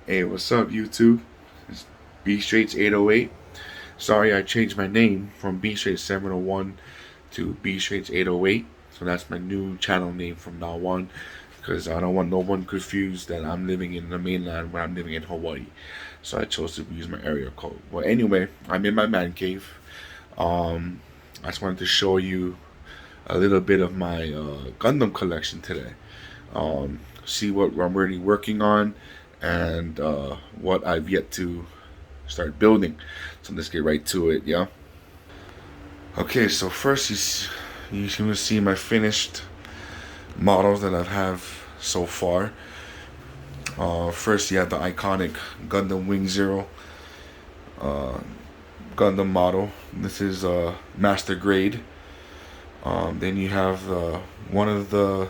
Hey, what's up, YouTube? It's B Straits 808. Sorry, I changed my name from B Straits 701 to B Straits 808. So that's my new channel name from now on, because I don't want no one confused that I'm living in the mainland when I'm living in Hawaii. So I chose to use my area code. Well, anyway, I'm in my man cave. Um, I just wanted to show you a little bit of my Gundam collection today. See what I'm really working on and what I've yet to start building. So let's get right to it, yeah? Okay, so first you can see my finished models that I have so far. First, you have the iconic Gundam Wing Zero Gundam model. This is master grade. Then you have one of the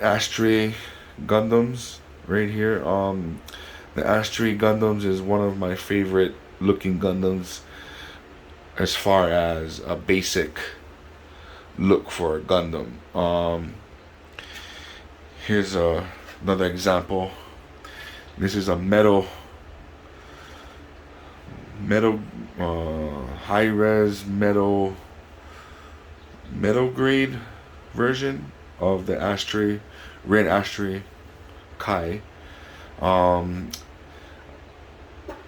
Ashtray Gundams right here. The Ashtray Gundams is one of my favorite looking Gundams as far as a basic look for a Gundam. Here's another example. This is a metal high res metal grade version of the Ashtray red Ashtray Kai. Um,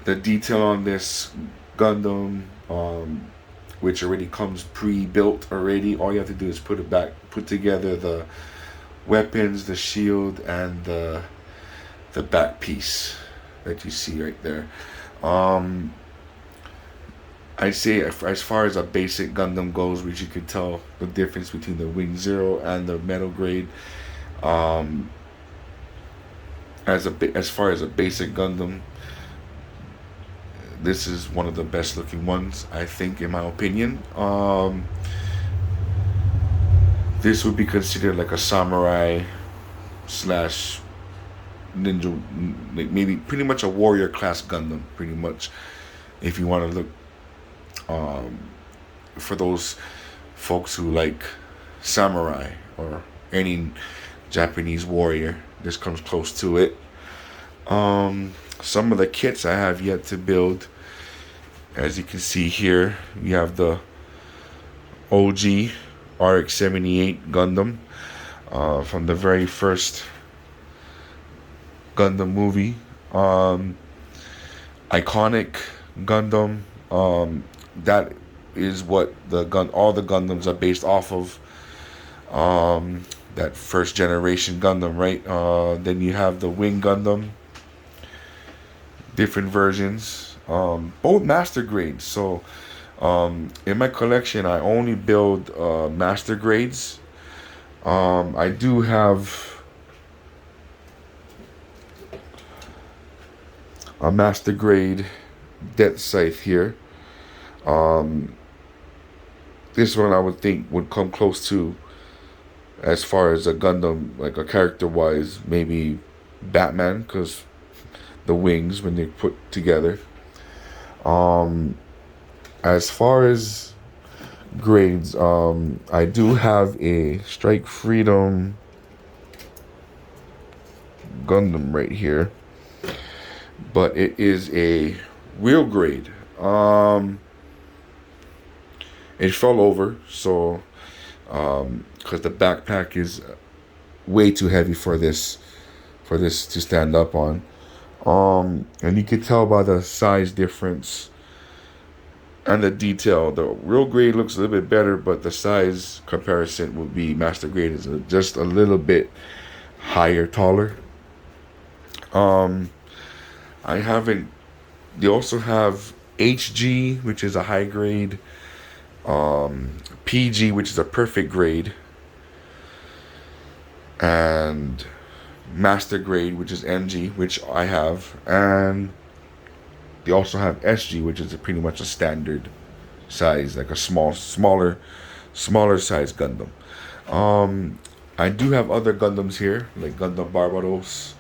the detail on this Gundam, which already comes pre-built already. All you have to do is put together the weapons, the shield, and the back piece that you see right there. I'd say as far as a basic Gundam goes, which you can tell the difference between the Wing Zero and the metal grade. As far as a basic Gundam, this is one of the best looking ones, I think, in my opinion. This would be considered like a samurai slash ninja, maybe pretty much a warrior class Gundam, pretty much, if you want to look for those folks who like samurai or any Japanese warrior. This comes close to it. Some of the kits I have yet to build. As you can see here, we have the OG RX-78 Gundam from the very first Gundam movie. Iconic Gundam. That is what all the Gundams are based off of. That first generation Gundam, right? Then you have the Wing Gundam, different versions, both master grades. So in my collection, I only build master grades. I do have a master grade Death Scythe here. This one I would think would come close to, as far as a Gundam, like a character wise, maybe Batman, because the wings when they put together. As far as grades, I do have a Strike Freedom Gundam right here, but it is a real grade. It fell over, so because the backpack is way too heavy for this to stand up on. And you can tell by the size difference and the detail. The real grade looks a little bit better, but the size comparison would be master grade is just a little bit higher, taller. I haven't. They also have HG, which is a high grade. PG, which is a perfect grade, and master grade, which is MG, which I have, and they also have SG, which is pretty much a standard size, like a smaller size Gundam. I do have other Gundams here, like Gundam Barbados,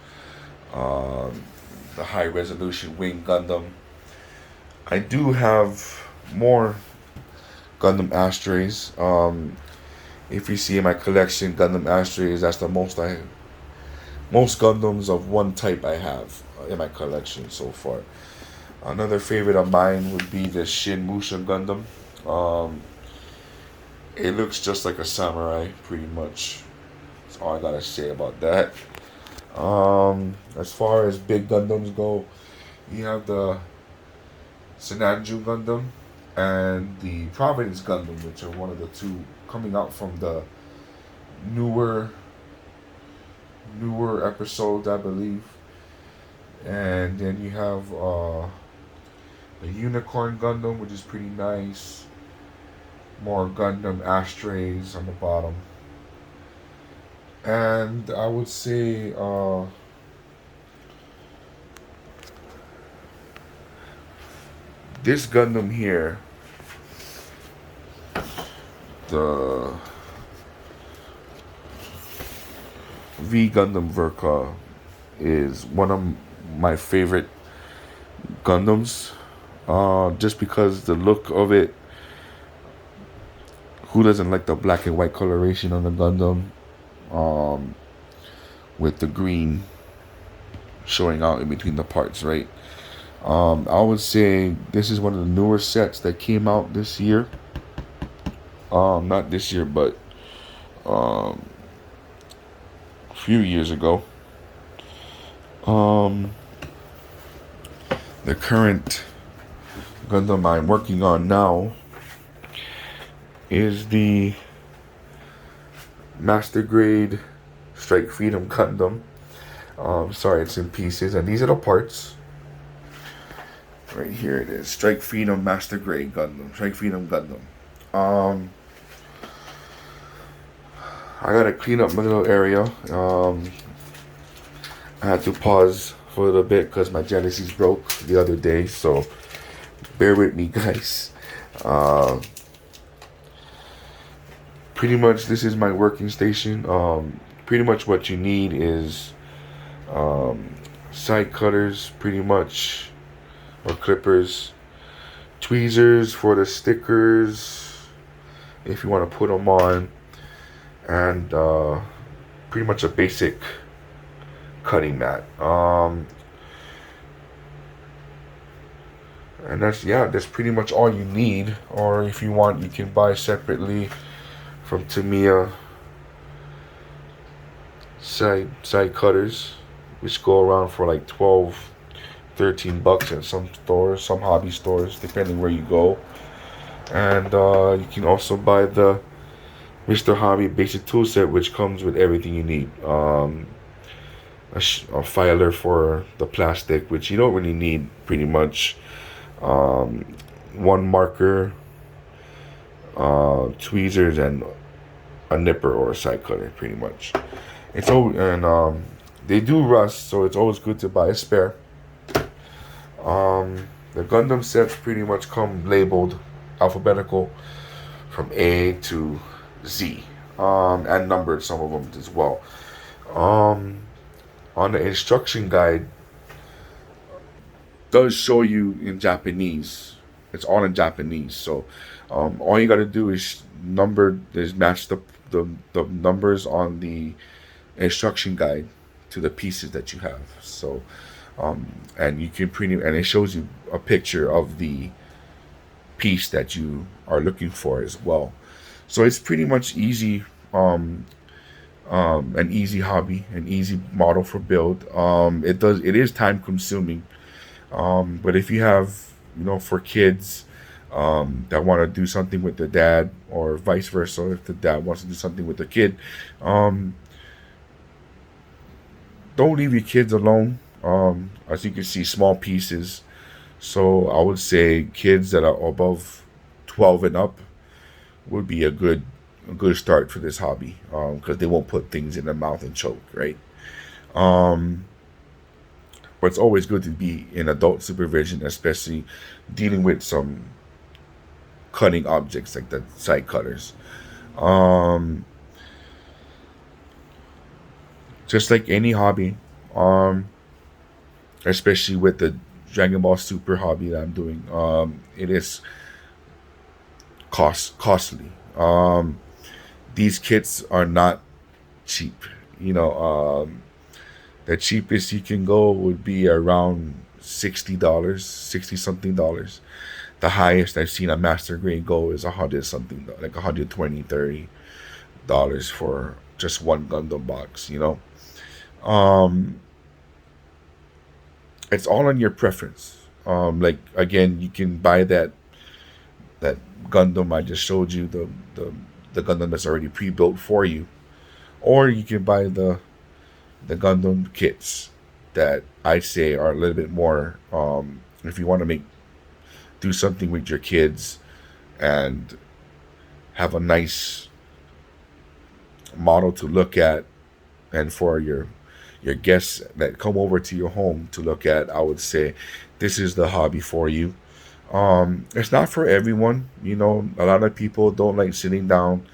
the high resolution Wing Gundam. I do have more Gundam Ashtrays. If you see in my collection Gundam Ashtrays, that's the most most Gundams of one type I have in my collection so far. Another favorite of mine would be the Shin Musha Gundam. Um, it looks just like a samurai, pretty much. That's all I gotta say about that. As far as big Gundams go, you have the Sinanju Gundam and the Providence Gundam, which are one of the two coming out from the newer episodes, I believe. And then you have the Unicorn Gundam, which is pretty nice. More Gundam ashtrays on the bottom. And I would say this Gundam here, the V Gundam Verka, is one of my favorite Gundams. Just because the look of it, who doesn't like the black and white coloration on the Gundam? With the green showing out in between the parts, right? I would say this is one of the newer sets that came out this year. Not this year, but a few years ago. The current Gundam I'm working on now is the Master Grade Strike Freedom Gundam. Sorry, it's in pieces, and these are the parts. Right here it is. Strike Freedom Master Grade Gundam. Strike Freedom Gundam. I gotta clean up my little area. I had to pause for a little bit because my Genesis broke the other day, so bear with me, guys. Pretty much this is my working station. Pretty much what you need is side cutters, pretty much, or clippers, tweezers for the stickers if you want to put them on, and pretty much a basic cutting mat. And that's pretty much all you need. Or if you want, you can buy separately from Tamiya side cutters, which go around for like 12, 13 bucks at some stores, some hobby stores, depending where you go. And you can also buy the Mr. Hobby basic tool set, which comes with everything you need. A filer for the plastic, which you don't really need, pretty much. One marker, tweezers, and a nipper or a side cutter, pretty much. They do rust, so it's always good to buy a spare. The Gundam sets pretty much come labeled alphabetical from A to Z, and numbered, some of them as well. On the instruction guide, does show you in Japanese. It's all in Japanese, so all you gotta do is match the numbers on the instruction guide to the pieces that you have. So, and you can and it shows you a picture of the piece that you are looking for as well. So it's pretty much easy. An easy hobby, an easy model for build. It is time consuming. But if you have, for kids that want to do something with the dad, or vice versa, if the dad wants to do something with the kid, don't leave your kids alone. As you can see, small pieces. So I would say kids that are above 12 and up would be a good start for this hobby, because they won't put things in their mouth and choke, right? But it's always good to be in adult supervision, especially dealing with some cutting objects like the side cutters. Just like any hobby, especially with the Dragon Ball Super hobby that I'm doing, it is costly. These kits are not cheap. The cheapest you can go would be around $60, 60 something dollars. The highest I've seen a master grade go is 100 something, like 120, $30 for just one Gundam box, you know? Um, it's all on your preference. Like again, you can buy that Gundam I just showed you, the Gundam that's already pre-built for you, or you can buy the Gundam kits that I say are a little bit more. If you want to do something with your kids and have a nice model to look at, and for your guests that come over to your home to look at, I would say this is the hobby for you. It's not for everyone. You know, a lot of people don't like sitting down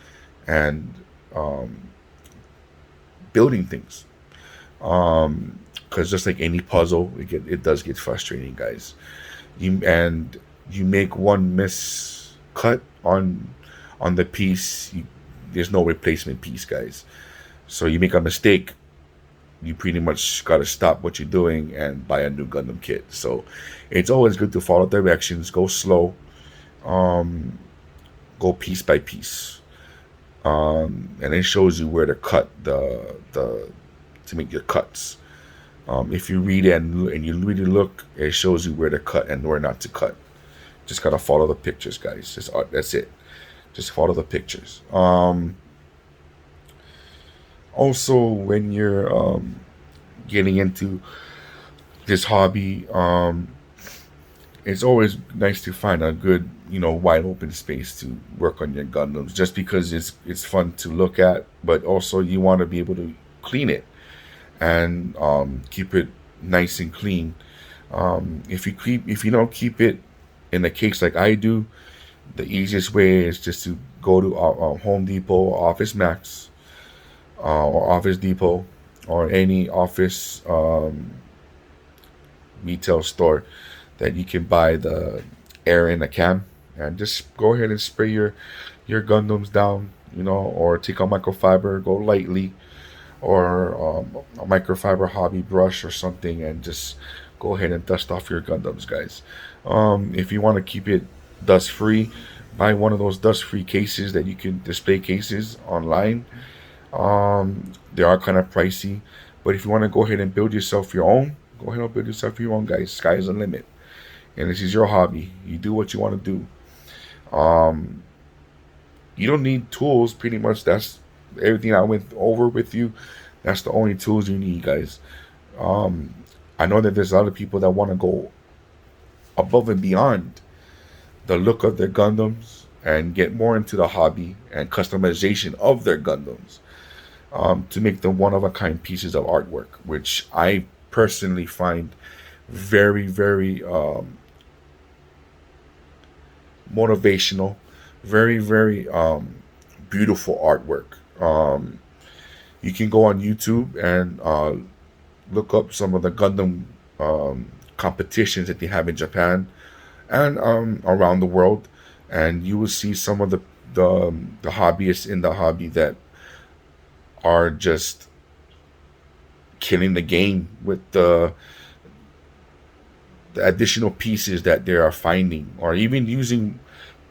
and um, building things. Because just like any puzzle, it does get frustrating, guys. You make one miscut on the piece, there's no replacement piece, guys. So you make a mistake, you pretty much got to stop what you're doing and buy a new Gundam kit. So it's always good to follow directions, go slow, um, go piece by piece, and it shows you where to cut the to make your cuts. If you read it and you really look, it shows you where to cut and where not to cut. Just gotta follow the pictures, guys. That's it. Just follow the pictures. Also, when you're getting into this hobby, it's always nice to find a good, wide open space to work on your Gundams. Just because it's fun to look at, but also you want to be able to clean it and keep it nice and clean. If you don't keep it in a case like I do, the easiest way is just to go to Home Depot, Office Max, or Office Depot, or any office retail store that you can buy the air in a can, and just go ahead and spray your Gundams down, or take a microfiber, go lightly, or a microfiber hobby brush or something, and just go ahead and dust off your Gundams, guys. If you want to keep it dust free, buy one of those dust free cases that you can display cases online. They are kind of pricey, but if you want to go ahead and build yourself your own, go ahead and build yourself your own, guys. Sky's the limit, and this is your hobby. You do what you want to do. You don't need tools. Pretty much, that's everything I went over with you. That's the only tools you need, guys. Um, I know that there's a lot of people that want to go above and beyond the look of their Gundams and get more into the hobby and customization of their Gundams, to make them one of a kind pieces of artwork, which I personally find very, very motivational, very, very beautiful artwork. You can go on YouTube and look up some of the Gundam competitions that they have in Japan and around the world, and you will see some of the hobbyists in the hobby that are just killing the game with the additional pieces that they are finding, or even using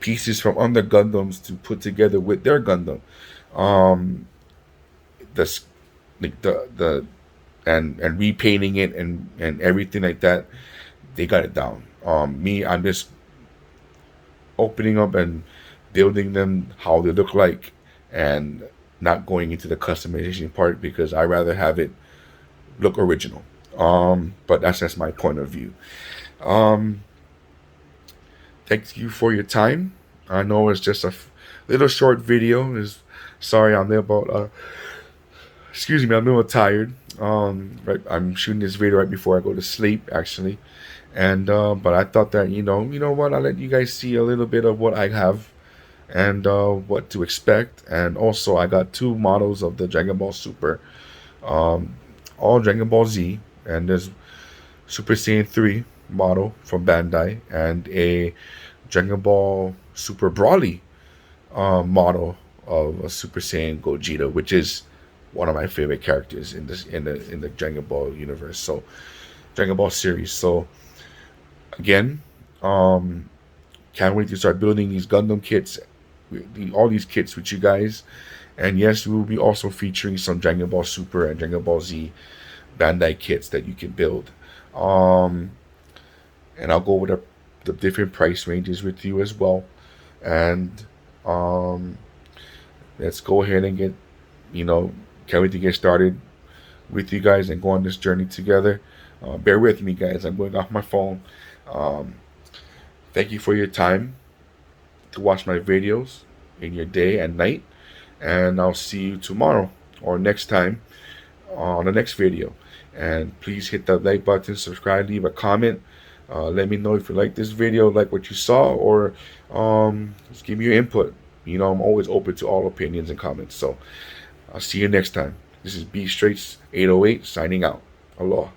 pieces from other Gundams to put together with their Gundam. Um, the s- like the and repainting it and everything like that. They got it down. I'm just opening up and building them how they look like, and not going into the customization part because I rather have it look original. But that's my point of view. Um, Thank you for your time. I know it's just a little short video. Is Sorry, I'm there about. Excuse me, I'm a little tired. Right, I'm shooting this video right before I go to sleep, actually, and but I thought that you know what, I'll let you guys see a little bit of what I have and what to expect. And also, I got two models of the Dragon Ball Super, um, all Dragon Ball Z, and there's Super Saiyan 3 model from Bandai, and a Dragon Ball Super Broly model of a Super Saiyan Gogeta, which is one of my favorite characters in this in the Dragon Ball universe. So Dragon Ball series. So again, can't wait to start building these Gundam kits, all these kits with you guys. And yes, we will be also featuring some Dragon Ball Super and Dragon Ball Z Bandai kits that you can build. Um, and I'll go over the different price ranges with you as well. And um, let's go ahead and get, you know, can't wait to get started with you guys and go on this journey together. Bear with me, guys. I'm going off my phone. Um, Thank you for your time to watch my videos in your day and night. And I'll see you tomorrow or next time on the next video. And please hit that like button, subscribe, leave a comment. Let me know if you like this video, like what you saw, or just give me your input. You know, I'm always open to all opinions and comments. So I'll see you next time. This is B Straits 808 signing out. Aloha.